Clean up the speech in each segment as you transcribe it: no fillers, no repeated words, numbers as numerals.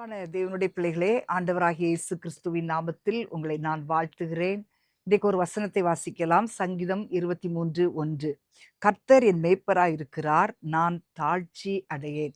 அன்பான தேவனுடைய பிள்ளைகளே, ஆண்டவராகிய இயேசு கிறிஸ்துவின் நாமத்தில் உங்களை நான் வாழ்த்துகிறேன். இன்றைக்கு ஒரு வசனத்தை வாசிக்கலாம். சங்கீதம் 23:1. கர்த்தர் என் மேய்ப்பராய் இருக்கிறார், நான் தாழ்ச்சி அடையேன்.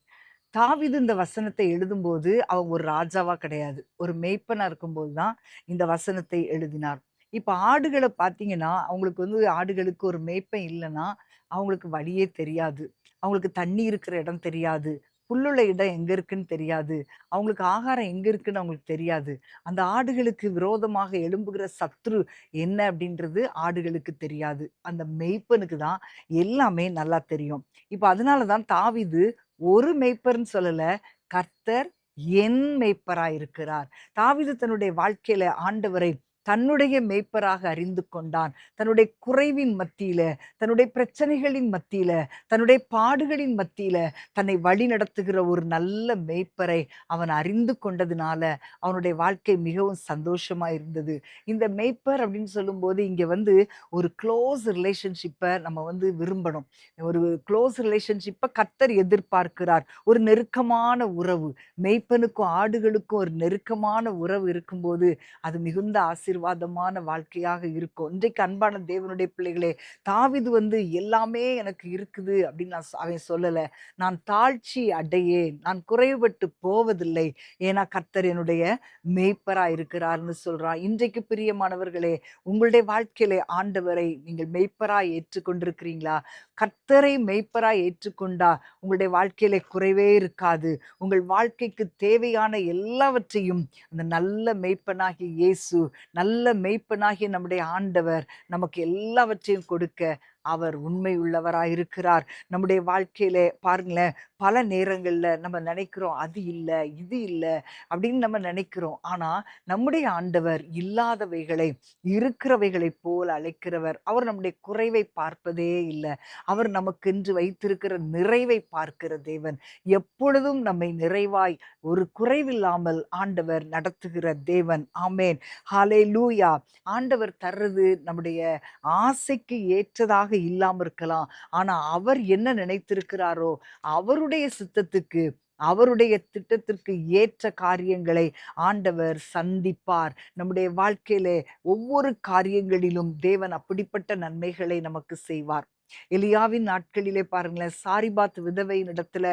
தாவீது இந்த வசனத்தை எழுதும்போது அவன் ஒரு ராஜாவா கிடையாது, ஒரு மேய்ப்பனா இருக்கும்போது தான் இந்த வசனத்தை எழுதினார். இப்ப ஆடுகளை பார்த்தீங்கன்னா, அவங்களுக்கு ஆடுகளுக்கு ஒரு மேய்ப்பன் இல்லைன்னா அவங்களுக்கு வழியே தெரியாது. அவங்களுக்கு தண்ணி இருக்கிற இடம் தெரியாது, புல்லுள்ள இடம் எங்க இருக்குன்னு தெரியாது, அவங்களுக்கு ஆகாரம் எங்க இருக்குன்னு அவங்களுக்கு தெரியாது. அந்த ஆடுகளுக்கு விரோதமாக எழும்புகிற சத்ரு என்ன அப்படின்றது ஆடுகளுக்கு தெரியாது. அந்த மேய்ப்பனுக்கு தான் எல்லாமே நல்லா தெரியும். இப்ப அதனால தான் தாவீது ஒரு மேய்ப்பர்ன்னு சொல்லல, கர்த்தர் என் மேய்ப்பராய் இருக்கிறார். தாவீது தன்னுடைய வாழ்க்கையில ஆண்டவரை தன்னுடைய மேய்ப்பராக அறிந்து கொண்டான். தன்னுடைய குறைவின் மத்தியில, தன்னுடைய பிரச்சனைகளின் மத்தியில, தன்னுடைய பாடுகளின் மத்தியில தன்னை வழிநடத்துகிற ஒரு நல்ல மேய்ப்பரை அவன் அறிந்து கொண்டதுனால, அவனுடைய வாழ்க்கை மிகவும் சந்தோஷமா இருந்தது. இந்த மேய்ப்பர் அப்படின்னு சொல்லும்போது, இங்க ஒரு க்ளோஸ் ரிலேஷன்ஷிப்ப நம்ம விரும்பணும். ஒரு க்ளோஸ் ரிலேஷன்ஷிப்ப கர்த்தர் எதிர்பார்க்கிறார். ஒரு நெருக்கமான உறவு. மேய்ப்பனுக்கும் ஆடுகளுக்கும் ஒரு நெருக்கமான உறவு இருக்கும்போது, அது மிகுந்த ஆசீர்வாதமான வாழ்க்கையாக இருக்கும். இன்றைக்கு அன்பான தேவனுடைய பிள்ளைகளே, தாவீது எல்லாமே எனக்கு இருக்குது அப்படின்னு அவன் சொல்லல. நான் தாழ்ச்சி அடையேன், நான் குறைவுபட்டு போவதில்லை. ஏன்னா கர்த்தர் என்னுடைய மேய்ப்பரா இருக்கிறார்ன்னு சொல்றான். இன்றைக்கு பிரியமானவர்களே, உங்களுடைய வாழ்க்கையிலே ஆண்டவரை நீங்கள் மேய்ப்பராய் ஏற்றுக்கொண்டிருக்கிறீங்களா? கர்த்தரை மேய்ப்பராய் ஏற்றுக்கொண்டா உங்களுடைய வாழ்க்கையிலே குறைவே இருக்காது. உங்கள் வாழ்க்கைக்கு தேவையான எல்லாவற்றையும் அந்த நல்ல மேய்ப்பனாகிய இயேசு, நல்ல மேய்ப்பனாகிய நம்முடைய ஆண்டவர் நமக்கு எல்லாவற்றையும் கொடுக்க அவர் உண்மை உள்ளவராய் இருக்கிறார். நம்முடைய வாழ்க்கையிலே பாருங்களேன், பல நேரங்கள்ல நம்ம நினைக்கிறோம், அது இல்ல, இது இல்ல அப்படின்னு நம்ம நினைக்கிறோம். ஆனா நம்முடைய ஆண்டவர் இல்லாதவைகளை இருக்கிறவைகளைப் போல அழைக்கிறவர். அவர் நம்முடைய குறைவை பார்ப்பதே இல்ல. அவர் நமக்கென்று வைத்திருக்கிற நிறைவை பார்க்கிற தேவன். எப்பொழுதும் நம்மை நிறைவாய் ஒரு குறைவில்லாமல் ஆண்டவர் நடத்துகிற தேவன். ஆமென். ஹalleluya. ஆண்டவர் தர்றது நம்முடைய ஆசைக்கு ஏற்றதாக இல்லாம இருக்கலாம். ஆனா அவர் என்ன நினைத்திருக்கிறாரோ, அவருடைய சித்தத்துக்கு, அவருடைய திட்டத்திற்கு ஏற்ற காரியங்களை ஆண்டவர் சந்திப்பார். நம்முடைய வாழ்க்கையிலே ஒவ்வொரு காரியங்களிலும் தேவன் அப்படிப்பட்ட நன்மைகளை நமக்கு செய்வார். எலியாவின் நாட்களிலே பாருங்களேன், சாரிபாத் விதவையின் இடத்துல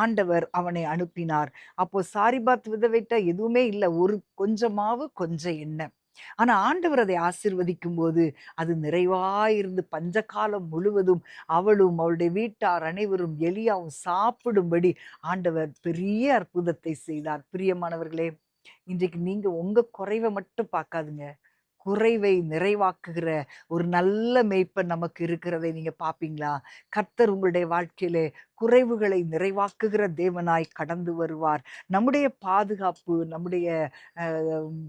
ஆண்டவர் அவனை அனுப்பினார். அப்போ சாரிபாத் விதவைட்ட எதுவுமே இல்ல. ஒரு கொஞ்சம் மாவு, கொஞ்சம் எண்ணெய். ஆனா ஆண்டவர் அதை ஆசீர்வதிக்கும்போது, அது நிறைவாயிருந்து பஞ்சகாலம் முழுவதும் அவளும், அவளுடைய வீட்டார் அனைவரும், எலியாவும் சாப்பிடும்படி ஆண்டவர் பெரிய அற்புதத்தை செய்தார். பிரியமானவர்களே, இன்றைக்கு நீங்க உங்க குறைவ மட்டும் பார்க்காதீங்க. குறைவை நிறைவாக்குகிற ஒரு நல்ல மேய்ப்பன் நமக்கு இருக்கிறதை நீங்க பார்ப்பீங்களா? கர்த்தர் உங்களுடைய வாழ்க்கையிலே குறைவுகளை நிறைவாக்குகிற தேவனாய் கடந்து வருவார். நம்முடைய பாதுகாப்பு, நம்முடைய அ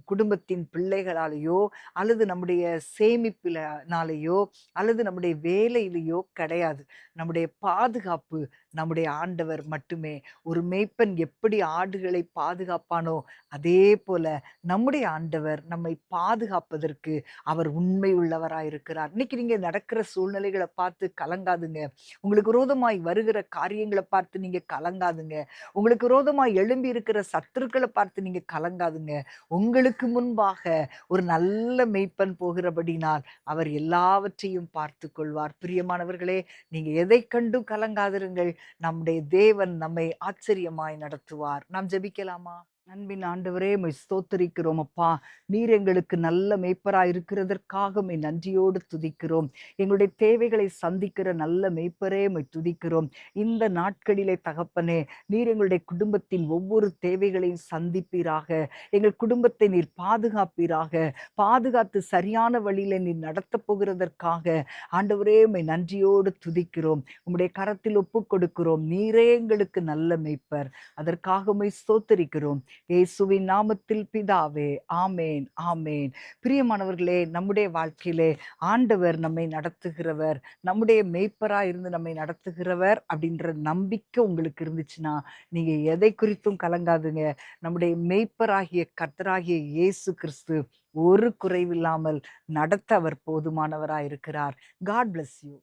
குடும்பத்தின் பிள்ளைகளாலேயோ, அல்லது நம்முடைய சேமிப்பினாலேயோ, அல்லது நம்முடைய வேலையிலேயோ கிடையாது. நம்முடைய பாதுகாப்பு நம்முடைய ஆண்டவர் மட்டுமே. ஒரு மேய்ப்பன் எப்படி ஆடுகளை பாதுகாப்பானோ, அதே போல நம்முடைய ஆண்டவர் நம்மை பாதுகாப்பதற்கு அவர் உண்மை உள்ளவராய் இருக்கிறார். இன்னைக்கு நீங்க நடக்கிற சூழ்நிலைகள பார்த்து கலங்காதுங்க. உங்களுக்கு விரோதமாய் வருகிற காரியங்கள பார்த்து நீங்க கலங்காதுங்க. உங்களுக்கு விரோதமாய் எழும்பி இருக்கிற சத்துருக்கள பார்த்து நீங்க கலங்காதுங்க. உங்களுக்கு முன்பாக ஒரு நல்ல மேய்ப்பன் போகிறபடினால் அவர் எல்லாவற்றையும் பார்த்துக் கொள்வார். பிரியமானவர்களே, நீங்க எதைக் கண்டும் கலங்காதிருங்கள். நம்முடைய தேவன் நம்மை ஆச்சரியமாய் நடத்துவார். நாம் ஜெபிக்கலாமா? அன்பின் ஆண்டவரே, உம்மை ஸ்தோத்தரிக்கிறோம் அப்பா. நீர் எங்களுக்கு நல்ல மேய்ப்பராய் இருக்கிறதற்காக உம்மை நன்றியோடு துதிக்கிறோம். எங்களுடைய தேவைகளை சந்திக்கிற நல்ல மேய்ப்பரே, உம்மை துதிக்கிறோம். இந்த நாட்களிலே தகப்பனே, நீர் எங்களுடைய குடும்பத்தின் ஒவ்வொரு தேவைகளையும் சந்திப்பீராக. எங்கள் குடும்பத்தை நீர் பாதுகாப்பீராக. பாதுகாத்து சரியான வழியிலே நீர் நடத்தப் போகிறதற்காக ஆண்டவரே, உம்மை நன்றியோடு துதிக்கிறோம். உம்முடைய கரத்தில் ஒப்புக் கொடுக்கிறோம். நீரே எங்களுக்கு நல்ல மேய்ப்பர். அதற்காக உம்மை ஸ்தோத்தரிக்கிறோம். இயேசுவின் நாமத்தில் பிதாவே. ஆமென், ஆமென். பிரியமானவர்களே, நம்முடைய வாழ்க்கையிலே ஆண்டவர் நம்மை நடத்துகிறவர், நம்முடைய மேய்ப்பராய் இருந்து நம்மை நடத்துகிறவர் அப்படின்ற நம்பிக்கை உங்களுக்கு இருந்துச்சுன்னா, நீங்க எதை குறித்தும் கலங்காதுங்க. நம்முடைய மேய்ப்பராகிய கர்த்தராகிய இயேசு கிறிஸ்து ஒரு குறைவில்லாமல் நடத்த அவர் போதுமானவராய் இருக்கிறார். God bless you.